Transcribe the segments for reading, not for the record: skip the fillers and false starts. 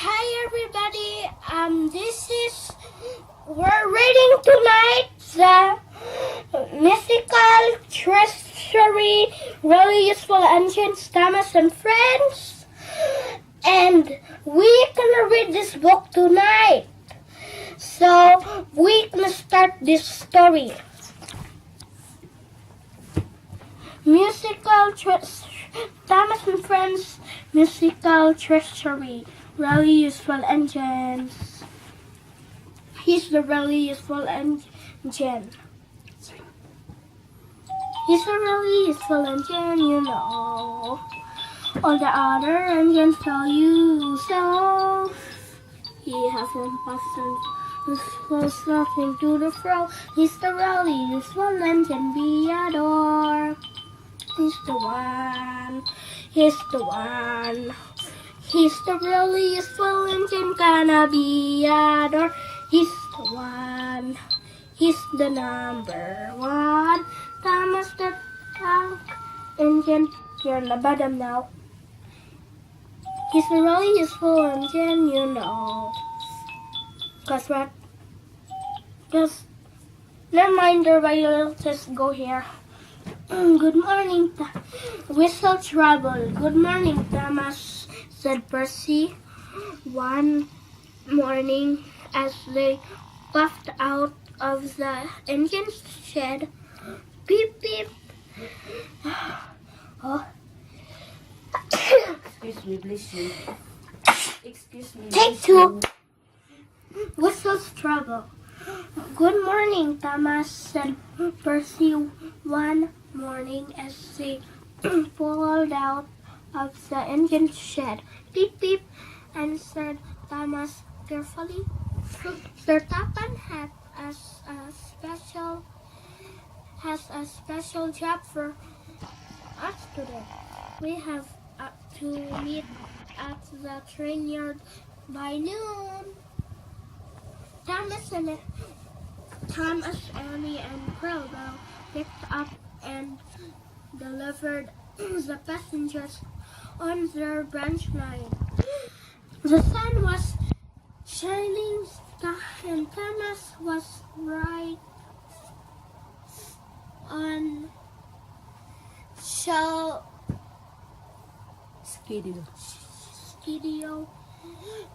Hi everybody. We're reading tonight the mythical treasury, really useful engines, Thomas and Friends, and we're gonna read this book tonight. So we're gonna start this story. Thomas and Friends musical treasury, really useful engines. He's the really useful engine. He's a really useful engine, you know. All the other engines tell you so. He hasn't passed nothing to the fro. He's the really useful engine we adore. He's the one. He's the one. He's the really useful engine gonna be adored. He's the one. He's the number one. Thomas the tank engine. You're on the bottom now. He's a really useful engine, you know. Guess what? Just never mind the radio. Just go here. Good morning, Whistle Trouble. Good morning, Thomas, said Percy one morning as they puffed out of the engine shed. Beep, beep. Oh. Excuse me, bless you. Excuse me. Take two. Whistle's Trouble. Good morning, Thomas, said Percy one morning as they pulled out of the engine shed. Beep, beep, answered Thomas carefully. Sir Topham has a special job for us today. We have to meet at the train yard by noon. Thomas, Annie, and Pearl picked up and delivered the passengers on their branch line. The sun was shining and Thomas was right on schedule.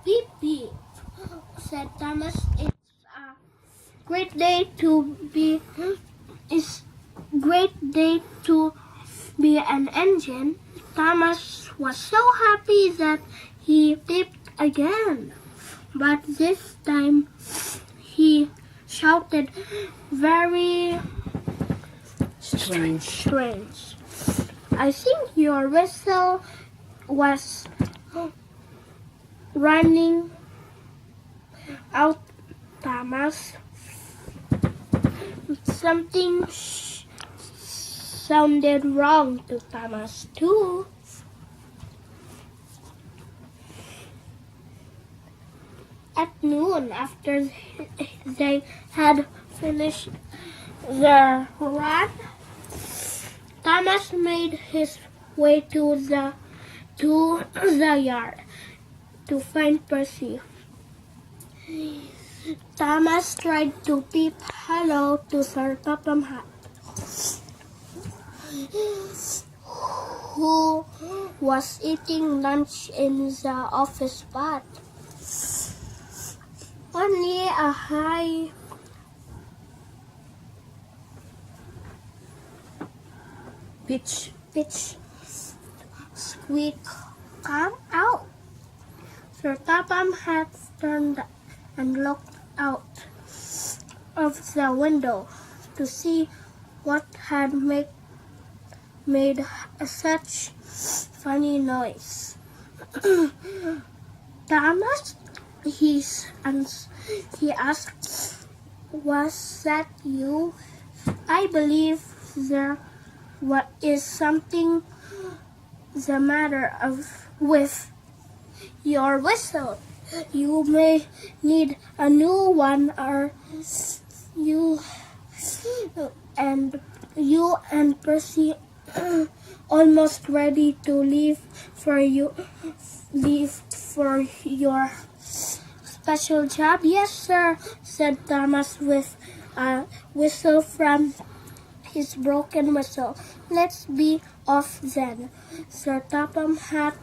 Beep, beep, said Thomas. Great day to be an engine. Thomas was so happy that he beeped again, but this time he shouted very strange. I think your whistle was running out, Thomas. Something sounded wrong to Thomas too. At noon, after they had finished their run, Thomas made his way to the yard to find Percy. Thomas tried to peep hello to Sir Topham Hatt, who was eating lunch in the office spot. Only a high pitch squeak came out. Sir Topham Hatt turned and looked out of the window to see what had made such funny noise. Thomas, he asked, was that you? I believe there is something the matter with your whistle. You may need a new one, or you and Percy almost ready to leave for for your special job? Yes, sir, said Thomas with a whistle from his broken whistle. Let's be off then. Sir Topham had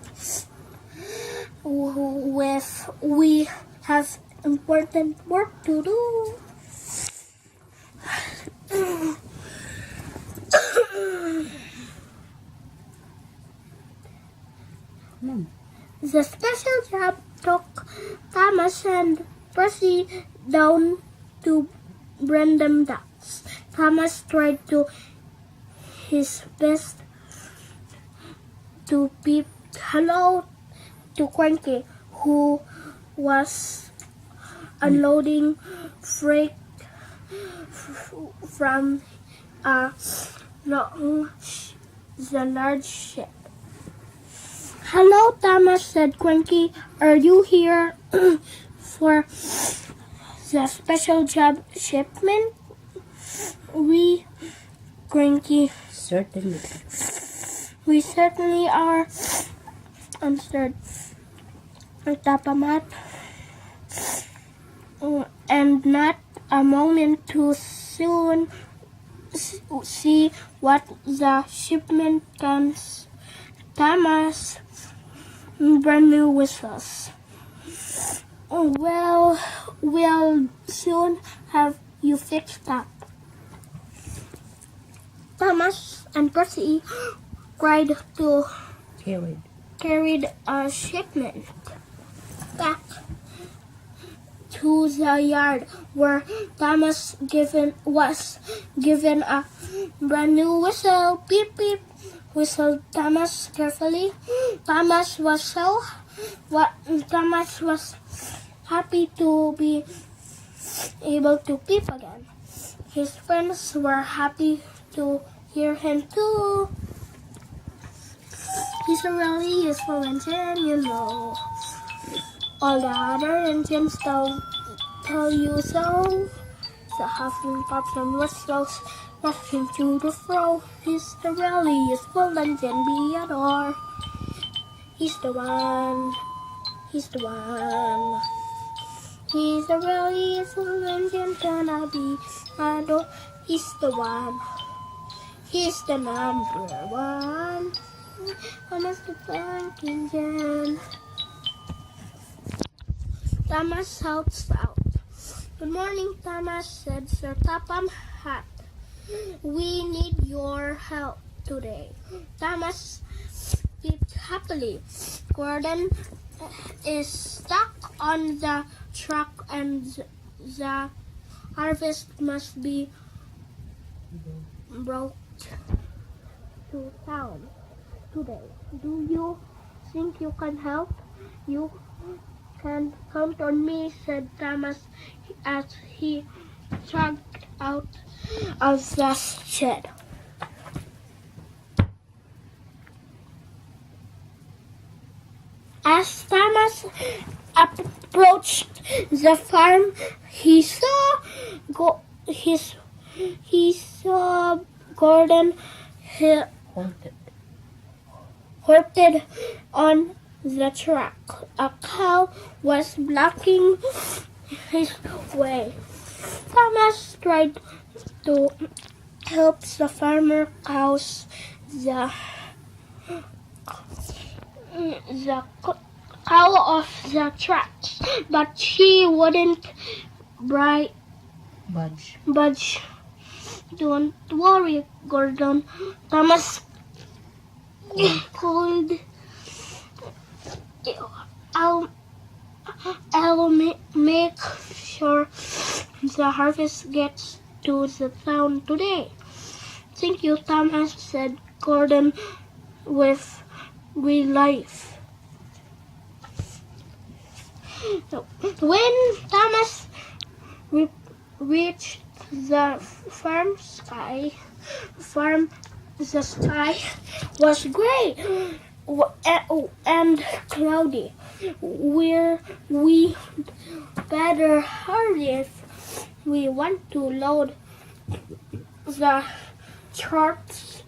we have important work to do. The special job took Thomas and Percy down to Brandon Docks. Thomas tried to his best to peep hello to Cranky, who was unloading freight from the large ship. Hello, Thomas, said Cranky. Are you here for the special job shipment? We, Cranky. Certainly. We certainly are, answered Topham, and not a moment too soon. See what the shipment comes. Thomas, brand new whistles. Well, we'll soon have you fixed up. Thomas and Percy cried to carried a shipment back to the yard where Thomas was given a brand new whistle. Beep beep, whistled Thomas carefully. Thomas was happy to be able to peep again. His friends were happy to hear him too. He's a really useful engine, you know. All the other engines tell you so. The huffing puffs and whistles rushing to the fro. He's the really useful engine we adore. He's the one. He's the one. He's the really useful engine gonna be adored. He's the one. He's the number one. Thomas the Tank Engine. Thomas helps out. Good morning, Thomas, said Sir Topham Hatt. We need your help today. Thomas peeped happily. Gordon is stuck on the truck and the harvest must be brought to town today. Do you think you can help? You can count on me, said Thomas as he trudged out of the shed. As Thomas approached the farm, he saw Gordon halted on the track. A cow was blocking his way. Thomas tried to help the farmer cross the cow off the tracks, but she wouldn't budge. Don't worry, Gordon. Thomas called. I'll make sure the harvest gets to the town today. Thank you, Thomas, said Gordon with relief. When Thomas reached the farm, the sky was gray and cloudy. We better hurry if we want to load the crops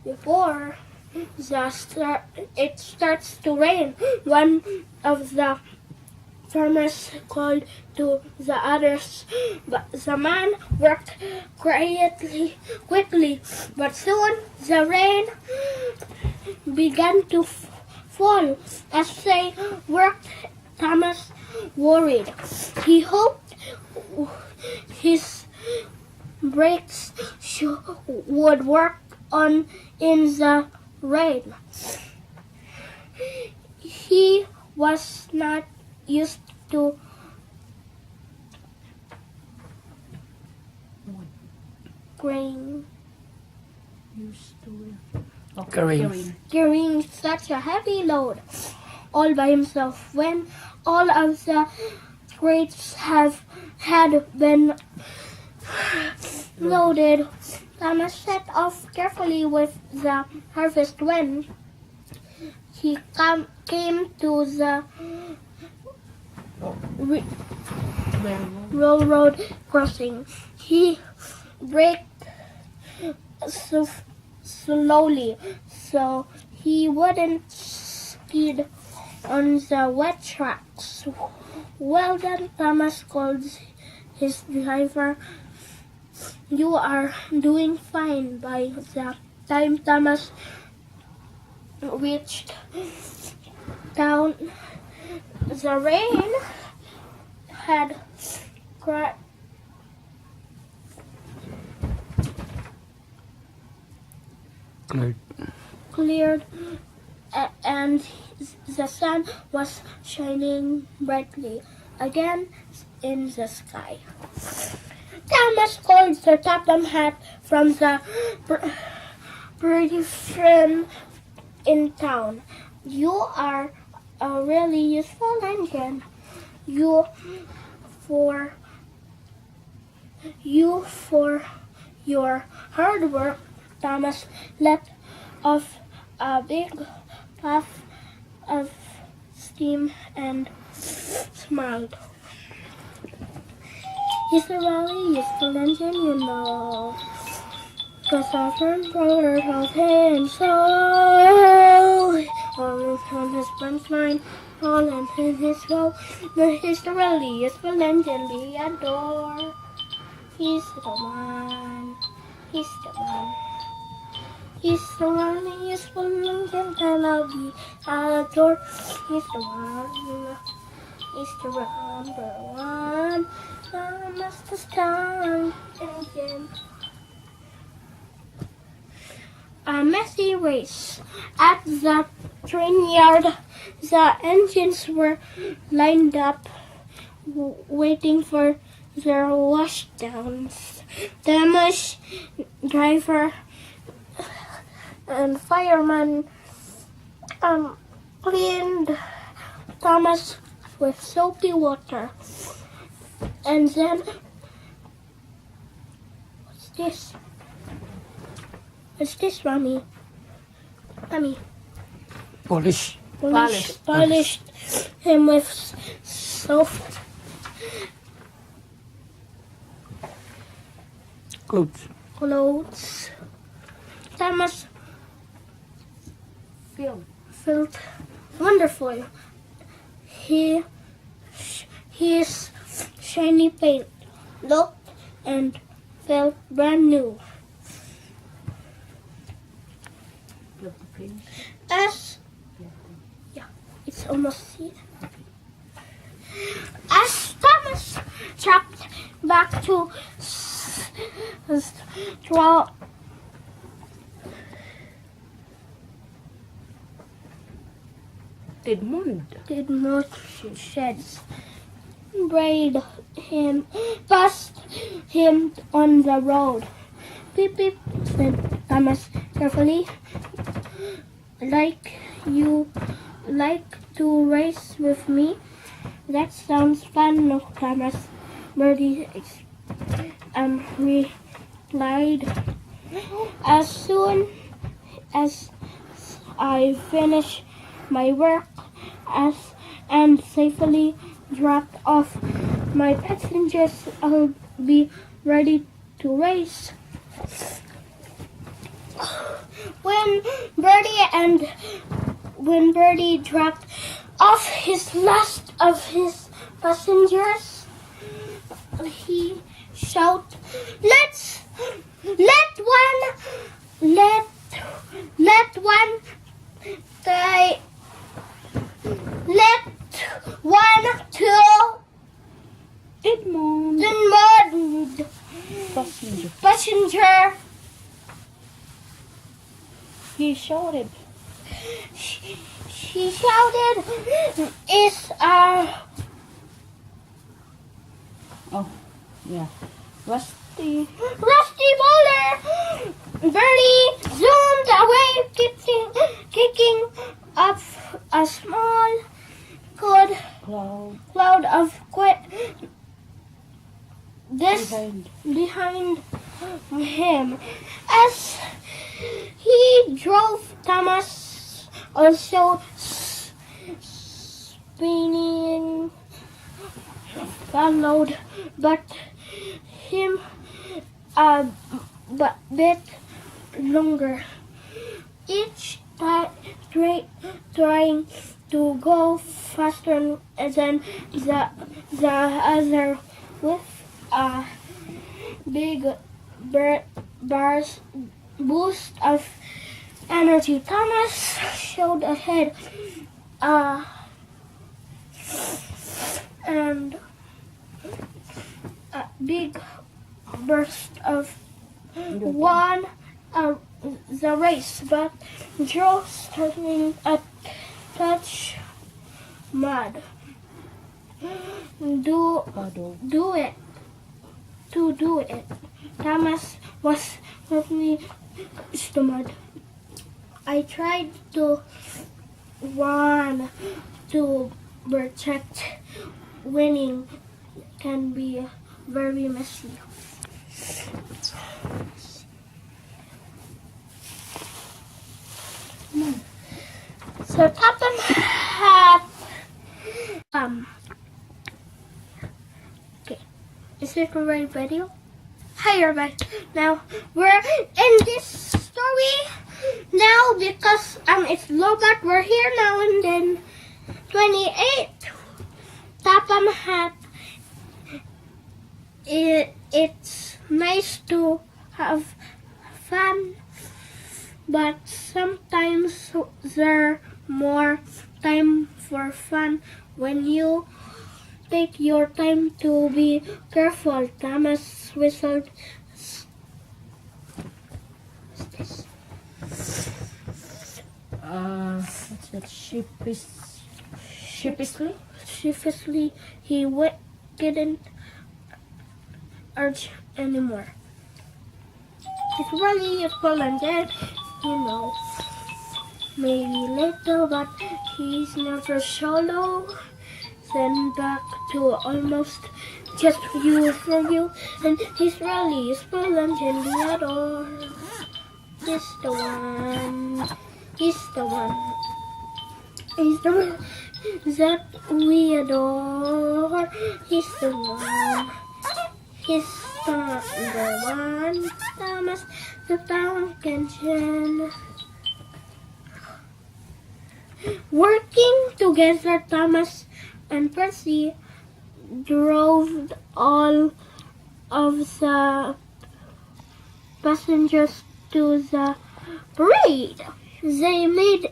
before it starts to rain. One of the farmers called to the others, but the man worked quickly, but soon the rain began to fall. As they worked, Thomas worried. He hoped his brakes would work in the rain. He was not used to grain. Carrying such a heavy load all by himself. When all of the crates had been loaded, Thomas set off carefully with the harvest. When he came to the railroad crossing, he braked slowly so he wouldn't skid on the wet tracks. Well done, Thomas called his driver. You are doing fine. By the time Thomas reached town, the rain had cleared and the sun was shining brightly again in the sky. Thomas called the top hat from the pretty friend in town. You are a really useful engine. You for your hard work. Thomas let off a big puff of steam and smiled. He's a really useful engine, you know. 'Cause our friend brother told him so. All on his punch line, all in his row. He's a really useful engine we adore. He's the one. He's the one. He's the really useful engine that we adore. He's the one. He's the number one. Thomas Town engine. A messy race. At the train yard, the engines were lined up, waiting for their washdowns. Thomas, driver, and fireman cleaned Thomas with soapy water. And then, what's this? What's this, Mommy? Mommy. Polished him with soft clothes. Thomas felt wonderful. His shiny paint looked and felt brand new. It's almost here. As Thomas tracked back to Didmond sheds, braid him, passed him on the road. Beep beep, said Thomas carefully. You like to race with me? That sounds fun, no, Thomas. Birdie replied. As soon as I finish my work and safely dropped off my passengers, I'll be ready to race. when Birdie dropped off his last of his passengers, he shouted, let one till Edmond. Passenger. He shouted. He shouted, "Is Oh, yeah. Rusty. Rusty Bowler!" Birdie zoomed away, kicking up a small cloud of this behind him. As he drove, Thomas also spinning followed, but him a bit longer. Each trying to go faster than the other with a big boost of energy. Thomas showed ahead and a big burst of won the race, but Joe starting a touch mud. To do it, Thomas was roughly stomach. I tried to run to protect. Winning can be very messy. So Topham had okay. Is it the right video? Hi everybody. Now we're in this story now because it's low, but we're here now and then 28. Topham had it's nice to have fun, but sometimes there's more time for fun when you take your time to be careful. Thomas whistled. What's this? What's that? Sheepishly, he didn't urge anymore. It's really useful and then, maybe later, but he's never solo. Then back to almost just you for you, and he's really useful and then the other. He's the one that we adore. He's the one. He's the one. Thomas the Tank Engine. Working together, Thomas and Percy drove all of the passengers to the parade. They made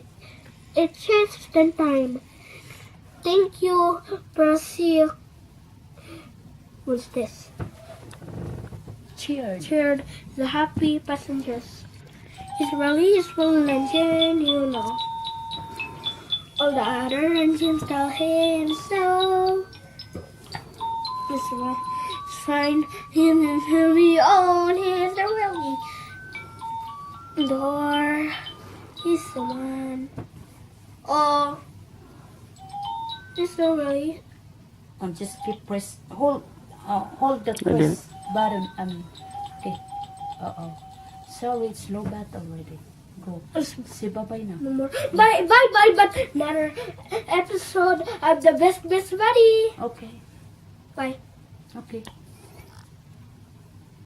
it just in time. Thank you, Percy. What's this? Cheered the happy passengers. It's really useful engine, All the other engines tell him so. Mr. One find him and he'll be on his really door. He's the one. Oh, he's so really. Just keep hold the press button. Okay. Sorry, it's low bat already. Go. Say bye-bye now. No more. Bye, but another episode of the Best Buddy. Okay. Bye. Okay.